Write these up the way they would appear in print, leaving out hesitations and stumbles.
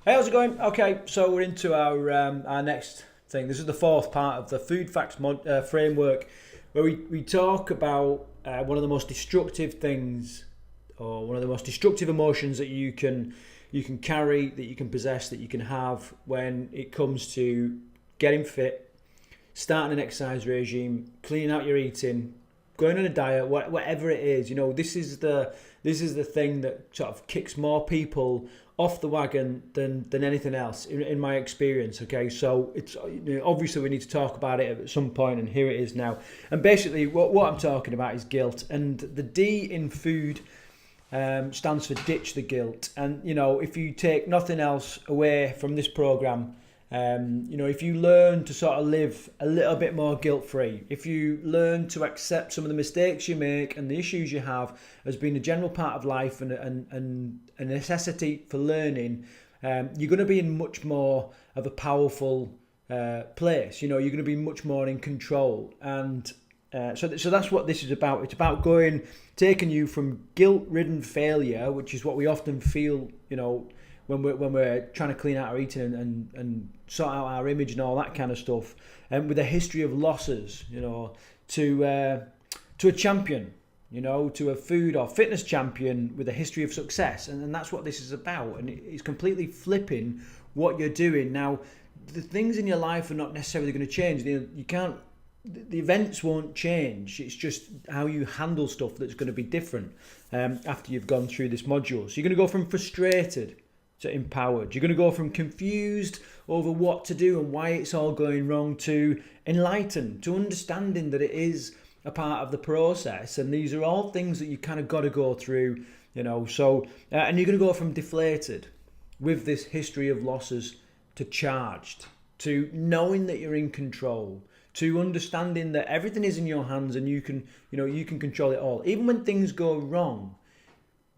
Hey, how's it going? Okay, so we're into our next thing. This is the fourth part of the Food Facts framework, where we talk about one of the most destructive things, or one of the most destructive emotions that you can carry, that you can possess, that you can have when it comes to getting fit, starting an exercise regime, cleaning out your eating, going on a diet, whatever it is. This is the thing that sort of kicks more people off the wagon than anything else in my experience. Okay, so it's obviously we need to talk about it at some point, and here it is now. And basically, what I'm talking about is guilt, and the D in food stands for ditch the guilt. And if you take nothing else away from this program, if you learn to sort of live a little bit more guilt-free, if you learn to accept some of the mistakes you make and the issues you have as being a general part of life and a necessity for learning, you're going to be in much more of a powerful place. You're going to be much more in control. And so that's what this is about. It's about taking you from guilt-ridden failure, which is what we often feel, when we're trying to clean out our eating and sort out our image and all that kind of stuff, and with a history of losses, to a champion, to a food or fitness champion with a history of success, and that's what this is about. And it's completely flipping what you're doing now. The things in your life are not necessarily going to change. You can't. The events won't change. It's just how you handle stuff that's going to be different after you've gone through this module. So you're going to go from frustrated to empowered. You're going to go from confused over what to do and why it's all going wrong to enlightened, to understanding that it is a part of the process. And these are all things that you kind of got to go through, So, and you're going to go from deflated with this history of losses to charged, to knowing that you're in control, to understanding that everything is in your hands and you can control it all. Even when things go wrong,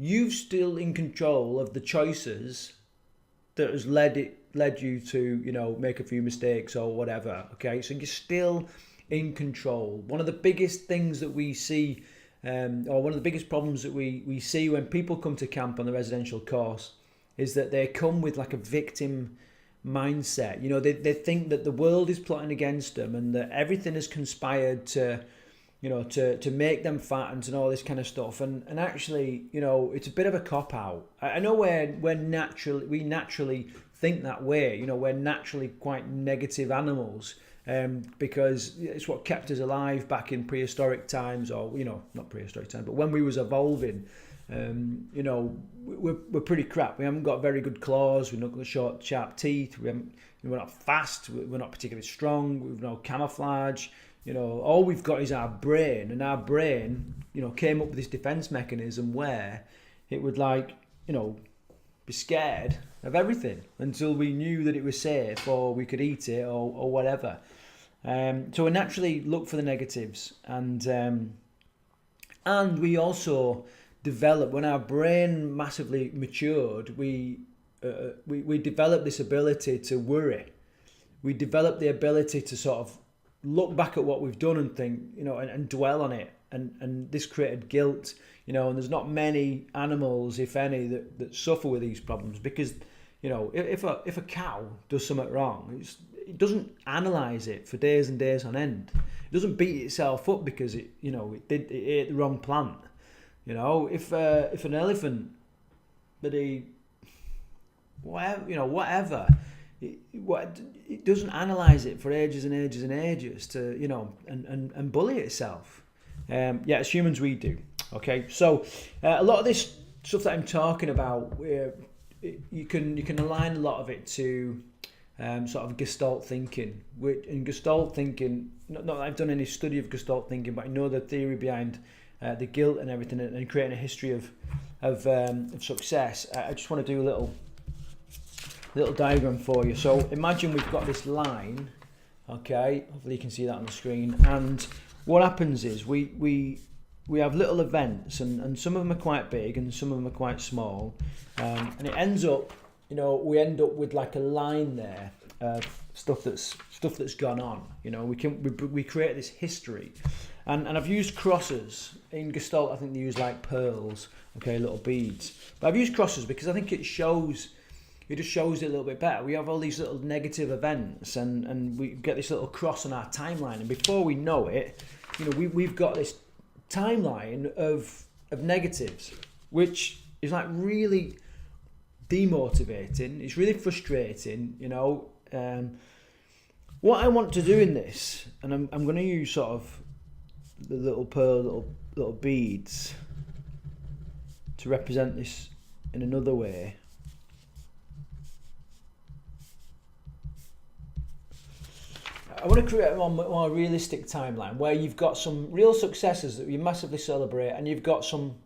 you've still in control of the choices that has led you to, make a few mistakes or whatever. Okay, so you're still in control. One of the biggest things that we see, or one of the biggest problems that we see when people come to camp on the residential course, is that they come with like a victim mindset. They think that the world is plotting against them and that everything has conspired to make them fat and all this kind of stuff. And actually, it's a bit of a cop-out. I know we naturally think that way. We're naturally quite negative animals, because it's what kept us alive back in prehistoric times, or, not prehistoric times, but when we was evolving. We're pretty crap. We haven't got very good claws. We've not got short, sharp teeth. We're not fast. We're not particularly strong. We've no camouflage. All we've got is our brain, and our brain, came up with this defense mechanism where it would be scared of everything until we knew that it was safe or we could eat it or whatever. So we naturally look for the negatives, and we also develop, when our brain massively matured, we develop this ability to worry. We develop the ability to sort of look back at what we've done and think, and dwell on it, and this created guilt, and there's not many animals, if any, that suffer with these problems, because if a cow does something wrong, it doesn't analyze it for days and days on end. It doesn't beat itself up because it ate the wrong plant. If an elephant, whatever, it doesn't analyze it for ages and ages and ages to and bully itself. As humans we do. Okay, so a lot of this stuff that I'm talking about, you can align a lot of it to sort of Gestalt thinking. In Gestalt thinking, not that I've done any study of Gestalt thinking, but I know the theory behind the guilt and everything, and creating a history of success. I just want to do a little diagram for you. So imagine we've got this line, okay? Hopefully you can see that on the screen. And what happens is we have little events, and some of them are quite big and some of them are quite small. And it ends up, we end up with like a line there of stuff that's gone on. We create this history. And I've used crosses. In Gestalt, I think they use like pearls, okay, little beads. But I've used crosses because I think it shows it just shows it a little bit better. We have all these little negative events, and we get this little cross on our timeline, and before we know it, we've got this timeline of negatives, which is like really demotivating. It's really frustrating, what I want to do in this, and I'm going to use sort of the little pearl, little beads to represent this in another way. I want to create a more realistic timeline where you've got some real successes that you massively celebrate, and you've got some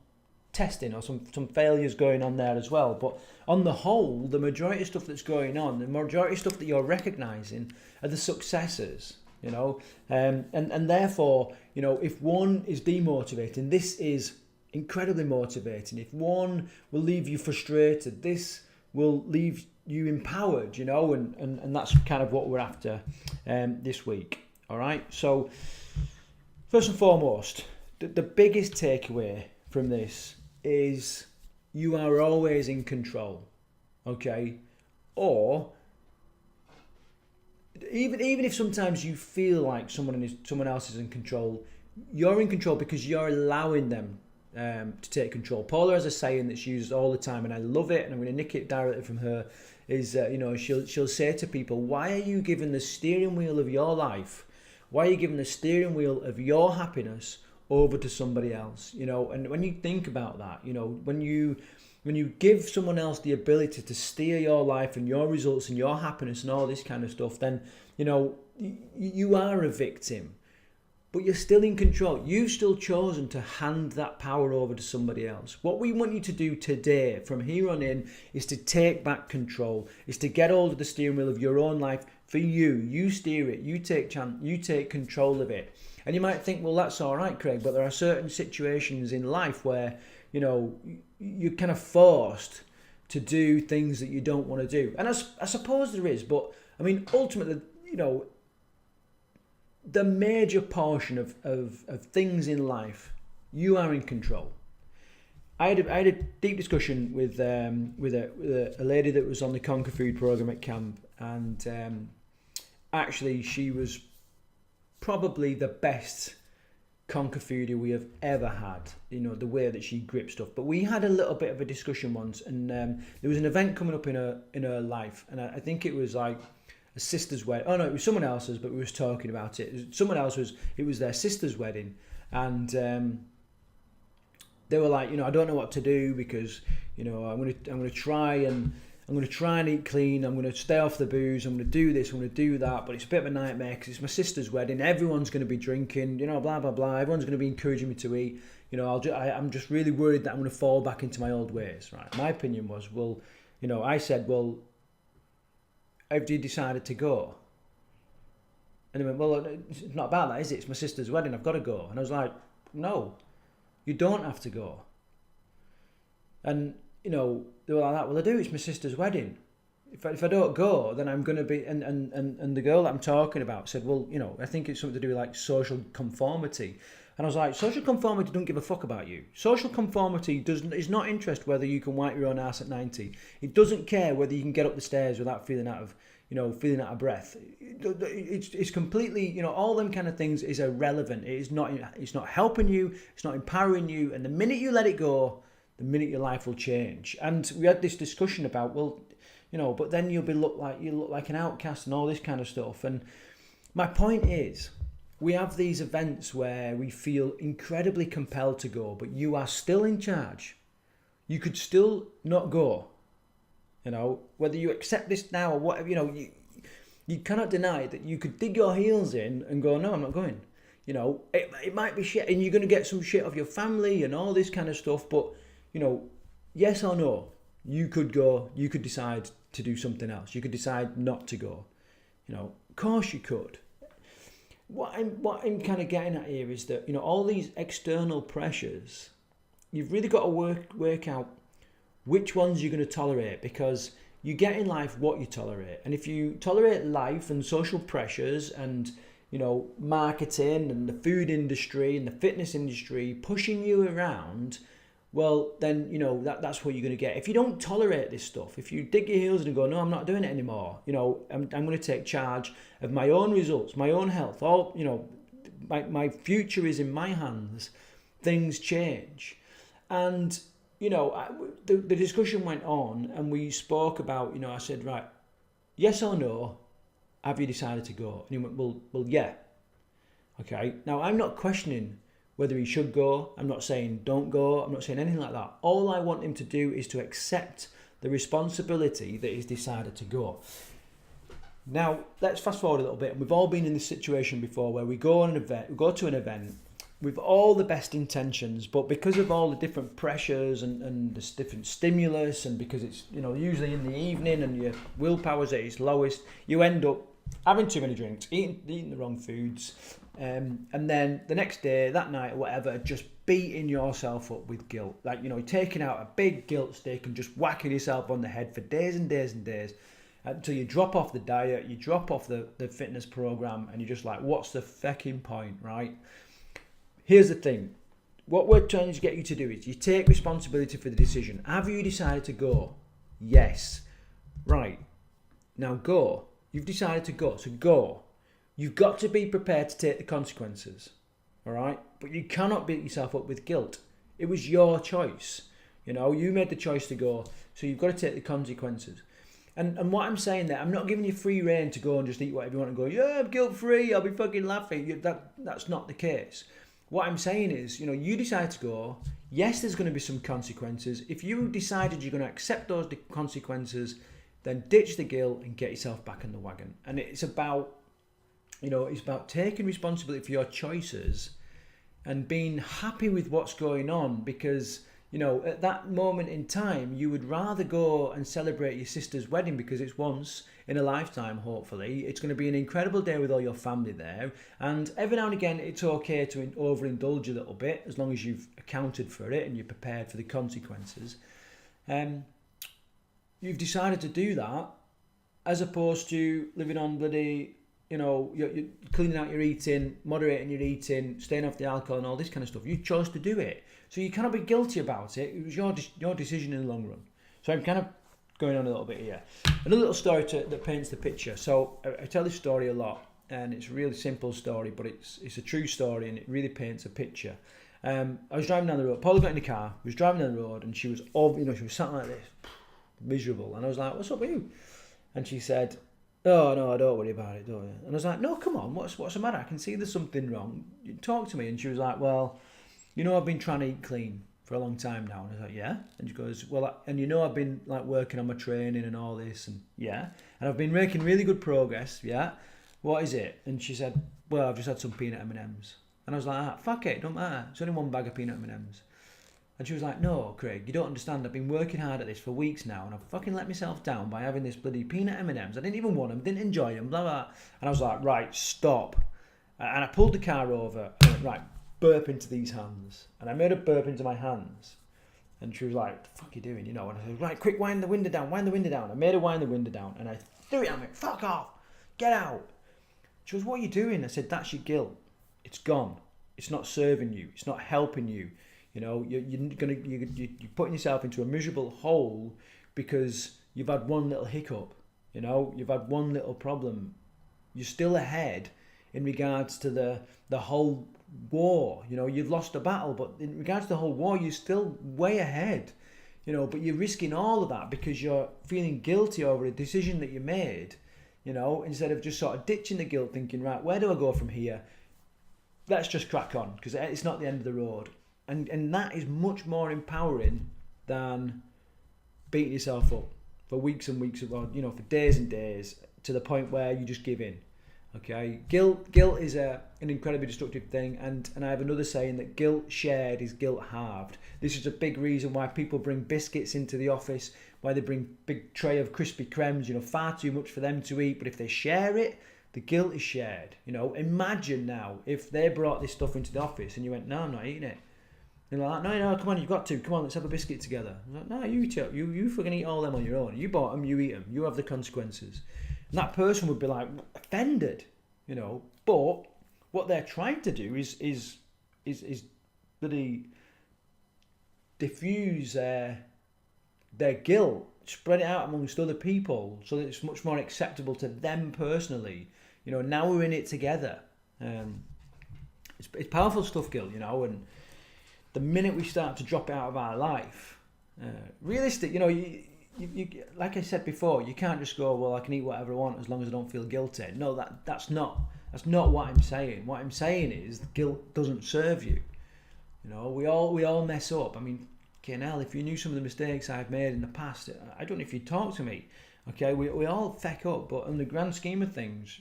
testing or some failures going on there as well. But on the whole, the majority of stuff that's going on, the majority of stuff that you're recognizing are the successes, and therefore, if one is demotivating, this is incredibly motivating. If one will leave you frustrated, this will leave you empowered, and that's kind of what we're after this week. All right. So first and foremost, the biggest takeaway from this is you are always in control. Okay. Or even if sometimes you feel like someone else is in control, you're in control because you're allowing them to take control. Paula has a saying that's used all the time, and I love it, and I'm going to nick it directly from her. Is she'll say to people, "Why are you giving the steering wheel of your life? Why are you giving the steering wheel of your happiness over to somebody else?" And when you think about that, when you give someone else the ability to steer your life and your results and your happiness and all this kind of stuff, then you are a victim. But you're still in control. You've still chosen to hand that power over to somebody else. What we want you to do today, from here on in, is to take back control. Is to get hold of the steering wheel of your own life for you. You steer it. You take control of it. And you might think, well, that's all right, Craig, but there are certain situations in life where, you're kind of forced to do things that you don't want to do. And I suppose there is, but I mean, ultimately, the major portion of things in life, you are in control. I had a deep discussion with a lady that was on the Conquer Food program at camp, and actually she was probably the best Conquer foodie we have ever had. The way that she gripped stuff. But we had a little bit of a discussion once, and there was an event coming up in her life, and I think it was like a sister's wedding. Oh no, it was someone else's, but we was talking about it. It was their sister's wedding, and they were like, I don't know what to do because I'm going to try and eat clean. I'm going to stay off the booze. I'm going to do this. I'm going to do that. But it's a bit of a nightmare because it's my sister's wedding. Everyone's going to be drinking. Blah blah blah. Everyone's going to be encouraging me to eat. I'm just really worried that I'm going to fall back into my old ways. Right. My opinion was, I said, have you decided to go? And they went, well, it's not about that, is it? It's my sister's wedding. I've got to go. And I was like, no, you don't have to go. And, they were like that. Well, I do. It's my sister's wedding. If I don't go, then I'm going to be... And the girl that I'm talking about said, well, I think it's something to do with like social conformity. And I was like, social conformity don't give a fuck about you. Social conformity is not interested whether you can wipe your own ass at 90. It doesn't care whether you can get up the stairs without feeling out of breath. It's completely, all them kind of things is irrelevant. It's not helping you. It's not empowering you. And the minute you let it go, the minute your life will change. And we had this discussion about, but then you'll look like an outcast and all this kind of stuff. And my point is, we have these events where we feel incredibly compelled to go, but you are still in charge. You could still not go. Whether you accept this now or whatever, you cannot deny that you could dig your heels in and go, no, I'm not going. It might be shit, and you're going to get some shit off your family and all this kind of stuff, but, yes or no, you could go, you could decide to do something else. You could decide not to go. Of course you could. What I'm kind of getting at here is that, all these external pressures, you've really got to work out which ones you're going to tolerate, because you get in life what you tolerate. And if you tolerate life and social pressures and, marketing and the food industry and the fitness industry pushing you around, well, then, that's what you're going to get. If you don't tolerate this stuff, if you dig your heels in and go, no, I'm not doing it anymore, I'm going to take charge of my own results, my own health, all, my future is in my hands, things change. And, the discussion went on and we spoke about, I said, right, yes or no, have you decided to go? And he went, well, yeah. Okay, now I'm not questioning whether he should go. I'm not saying don't go. I'm not saying anything like that. All I want him to do is to accept the responsibility that he's decided to go. Now, let's fast forward a little bit. We've all been in this situation before where we go to an event with all the best intentions, but because of all the different pressures and the different stimulus, and because it's, usually in the evening and your willpower's at its lowest, you end up having too many drinks, eating the wrong foods, and then the next day, that night or whatever, just beating yourself up with guilt. Like, taking out a big guilt stick and just whacking yourself on the head for days and days and days until you drop off the diet, you drop off the fitness program, and you're just like, what's the fucking point, right? Here's the thing. What we're trying to get you to do is you take responsibility for the decision. Have you decided to go? Yes. Right. Now go. You've decided to go, so go. You've got to be prepared to take the consequences, all right? But you cannot beat yourself up with guilt. It was your choice. You made the choice to go, so you've got to take the consequences. And what I'm saying there, I'm not giving you free rein to go and just eat whatever you want and go, yeah, I'm guilt-free, I'll be fucking laughing. That's not the case. What I'm saying is, you decide to go. Yes, there's going to be some consequences. If you decided you're going to accept those consequences, then ditch the guilt and get yourself back in the wagon. And it's about, it's about taking responsibility for your choices and being happy with what's going on, because, at that moment in time, you would rather go and celebrate your sister's wedding because it's once in a lifetime, hopefully. It's going to be an incredible day with all your family there. And every now and again, it's okay to overindulge a little bit as long as you've accounted for it and you're prepared for the consequences. You've decided to do that as opposed to living on bloody, you're cleaning out your eating, moderating your eating, staying off the alcohol and all this kind of stuff. You chose to do it. So you cannot be guilty about it. It was your decision in the long run. So I'm kind of going on a little bit here. Another little story that paints the picture. So I tell this story a lot, and it's a really simple story, but it's a true story, and it really paints a picture. I was driving down the road. Paula got in the car. We was driving down the road, and she was sat like this, miserable. And I was like, "What's up with you?" And she said, "Oh no, don't worry about it, don't you?" And I was like, "No, come on, what's the matter? I can see there's something wrong. Talk to me." And she was like, "Well, I've been trying to eat clean for a long time now." And I was like, "Yeah." And she goes, "Well, and I've been like working on my training and all this, and yeah, and I've been making really good progress. Yeah, what is it?" And she said, "Well, I've just had some peanut M&Ms." And I was like, "Fuck it, don't matter. It's only one bag of peanut M&Ms." And she was like, "No, Craig, you don't understand. I've been working hard at this for weeks now, and I've fucking let myself down by having this bloody peanut M&Ms. I didn't even want them, didn't enjoy them, blah, blah." And I was like, "Right, stop." And I pulled the car over and went, "Right, burp into these hands." And I made a burp into my hands. And she was like, "What the fuck are you doing?" And I said, "Right, quick, wind the window down. I made her wind the window down, and I threw it at me. "Fuck off. Get out." She goes, "What are you doing?" I said, "That's your guilt. It's gone. It's not serving you. It's not helping you. You're putting yourself into a miserable hole because you've had one little hiccup. You've had one little problem. You're still ahead in regards to the whole war. You've lost a battle, but in regards to the whole war, you're still way ahead. But you're risking all of that because you're feeling guilty over a decision that you made. Instead of just sort of ditching the guilt, thinking, right, where do I go from here? Let's just crack on because it's not the end of the road." And that is much more empowering than beating yourself up for weeks and weeks, for days and days, to the point where you just give in. Okay, guilt is an incredibly destructive thing, and I have another saying that guilt shared is guilt halved. This is a big reason why people bring biscuits into the office, why they bring big tray of Krispy Kremes, far too much for them to eat, but if they share it, the guilt is shared. Imagine now if they brought this stuff into the office and you went, "No, I'm not eating it." They're like, no, come on, you've got to. Come on, let's have a biscuit together. I'm like, "No, you fucking eat all them on your own. You bought them, you eat them. You have the consequences." And that person would be like offended, But what they're trying to do is bloody diffuse their guilt, spread it out amongst other people so that it's much more acceptable to them personally. Now we're in it together. It's powerful stuff, Gil, and the minute we start to drop it out of our life, realistic, you like I said before, you can't just go, well, I can eat whatever I want as long as I don't feel guilty. No, that's not what I'm saying. What I'm saying is guilt doesn't serve you. We all mess up. I mean, hell, if you knew some of the mistakes I've made in the past, I don't know if you'd talk to me. Okay, we all feck up, but in the grand scheme of things,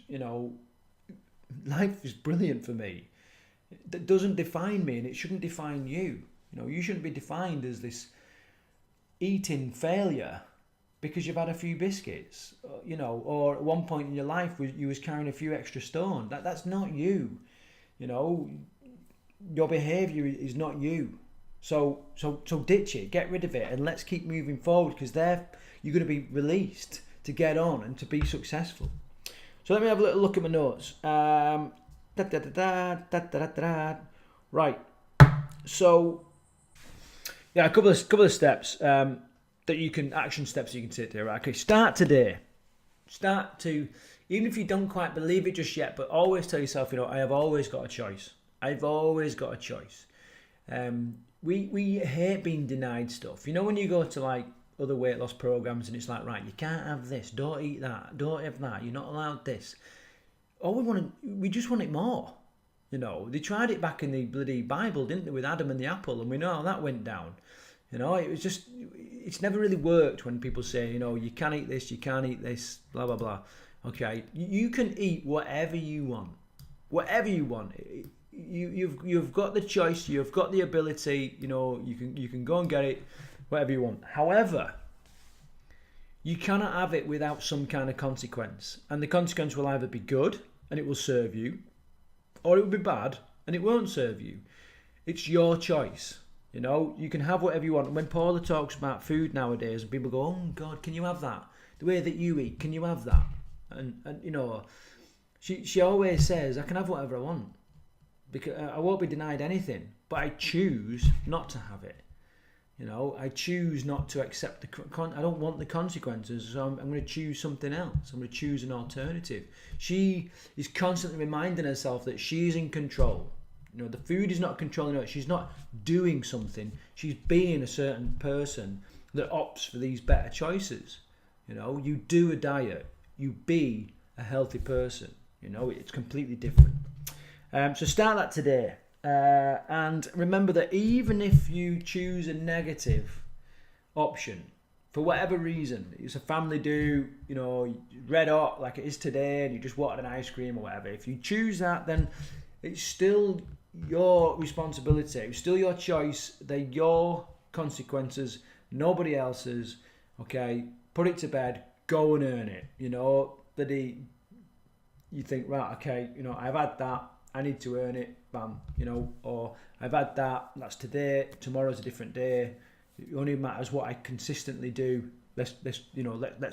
life is brilliant for me. That doesn't define me, and it shouldn't define you. You shouldn't be defined as this eating failure because you've had a few biscuits, or at one point in your life you was carrying a few extra stone. That's not you. Your behaviour is not you. So ditch it, get rid of it, and let's keep moving forward, because there you're going to be released to get on and to be successful. So let me have a little look at my notes. Right. So yeah, a couple of steps action steps you can take there. Right? Okay, start today. Even if you don't quite believe it just yet, but always tell yourself, I have always got a choice. I've always got a choice. We hate being denied stuff. When you go to like other weight loss programs and it's like, right, you can't have this, don't eat that, don't have that, you're not allowed this. We just want it more. They tried it back in the bloody Bible, didn't they, with Adam and the apple, and we know how that went down. It's never really worked when people say, you can't eat this, you can't eat this, blah, blah, blah. Okay, you can eat whatever you want. Whatever you want. You've got the choice, you've got the ability, you can go and get it, whatever you want. However, you cannot have it without some kind of consequence. And the consequence will either be good and it will serve you, or it will be bad and it won't serve you. It's your choice. You can have whatever you want. And when Paula talks about food nowadays, and people go, oh God, can you have that? The way that you eat, can you have that? And she always says, I can have whatever I want, because I won't be denied anything, but I choose not to have it. I choose not to accept I don't want the consequences, so I'm going to choose something else. I'm going to choose an alternative. She is constantly reminding herself that she's in control. The food is not controlling her. She's not doing something. She's being a certain person that opts for these better choices. You do a diet. You be a healthy person. It's completely different. So start that today. And remember that even if you choose a negative option, for whatever reason, it's a family do, red hot like it is today, and you just wanted an ice cream or whatever, if you choose that, then it's still your responsibility. It's still your choice. They're your consequences, nobody else's. Okay, put it to bed, go and earn it. You think, right, okay, I've had that, I need to earn it, bam, or I've had that, that's today, tomorrow's a different day. It only matters what I consistently do. Let's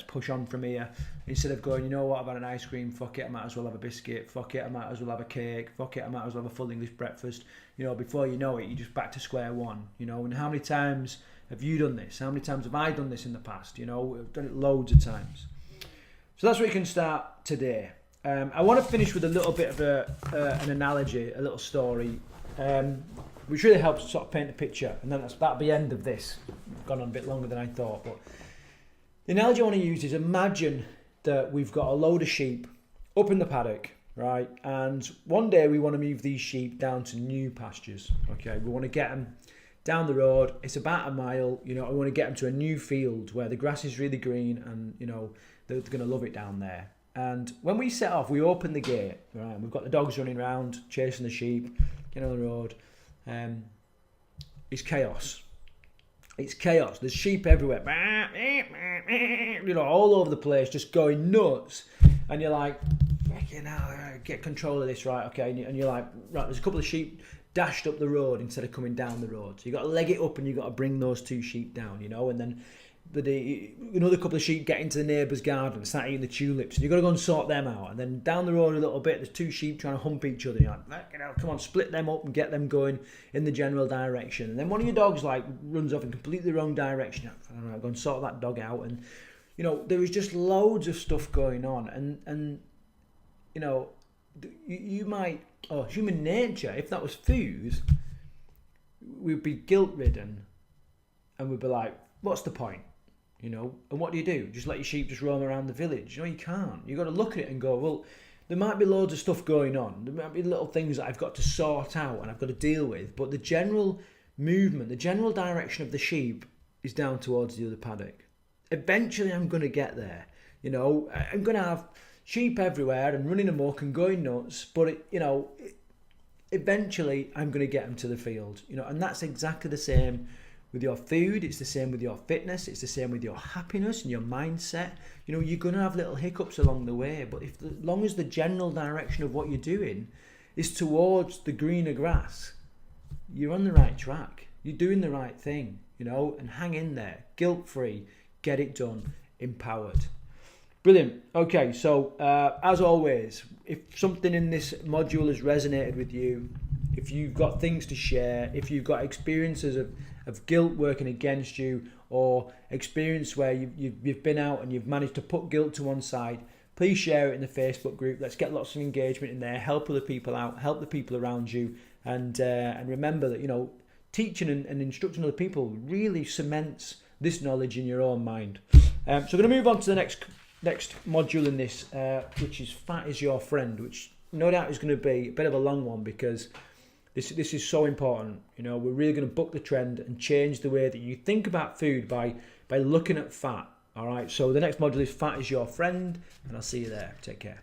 push on from here. Instead of going, I've had an ice cream, fuck it, I might as well have a biscuit, fuck it, I might as well have a cake, fuck it, I might as well have a full English breakfast. Before you know it, you're just back to square one. And how many times have you done this? How many times have I done this in the past? I've done it loads of times. So that's where you can start today. I want to finish with a little bit of an analogy, a little story, which really helps sort of paint a picture. And then that'll be the end of this. I've gone on a bit longer than I thought. But the analogy I want to use is, imagine that we've got a load of sheep up in the paddock, right? And one day we want to move these sheep down to new pastures. Okay, we want to get them down the road. It's about a mile. We want to get them to a new field where the grass is really green, and they're going to love it down there. And when we set off, we open the gate, right? We've got the dogs running around, chasing the sheep, getting on the road. It's chaos. It's chaos. There's sheep everywhere, all over the place, just going nuts. And you're like, get control of this, right? Okay. And you're like, right, there's a couple of sheep dashed up the road instead of coming down the road. So you got to leg it up, and you got to bring those two sheep down, and then another couple of sheep get into the neighbour's garden and start eating the tulips, and you've got to go and sort them out. And then down the road a little bit, there's two sheep trying to hump each other. You're like, come on, split them up and get them going in the general direction. And then one of your dogs like runs off in completely the wrong direction. You're like, all right, go and sort that dog out. And you know, there is just loads of stuff going on, and you know, you might, human nature, if that was food, we'd be guilt ridden, and we'd be like, what's the point? You know, and what do? Just let your sheep just roam around the village? No, you can't. You've got to look at it and go, well, there might be loads of stuff going on. There might be little things that I've got to sort out and I've got to deal with. But the general movement, the general direction of the sheep is down towards the other paddock. Eventually, I'm going to get there. You know, I'm going to have sheep everywhere and running amok and going nuts. But, eventually, I'm going to get them to the field. You know, and that's exactly the same with your food. It's the same with your fitness. It's the same with your happiness and your mindset. You know, you're going to have little hiccups along the way, but as long as the general direction of what you're doing is towards the greener grass, you're on the right track. You're doing the right thing, you know, and hang in there, guilt-free, get it done, empowered. Brilliant. Okay, so as always, if something in this module has resonated with you, if you've got things to share, if you've got experiences of guilt working against you, or experience where you've been out and you've managed to put guilt to one side, please share it in the Facebook group. Let's get lots of engagement in there, help other people out, help the people around you, and remember that, you know, teaching and instructing other people really cements this knowledge in your own mind. So we're going to move on to the next module in this, which is Fat is Your Friend, which no doubt is going to be a bit of a long one, because this is so important. You know, we're really going to buck the trend and change the way that you think about food by looking at fat. All right, so the next module is Fat is Your Friend, and I'll see you there. Take care.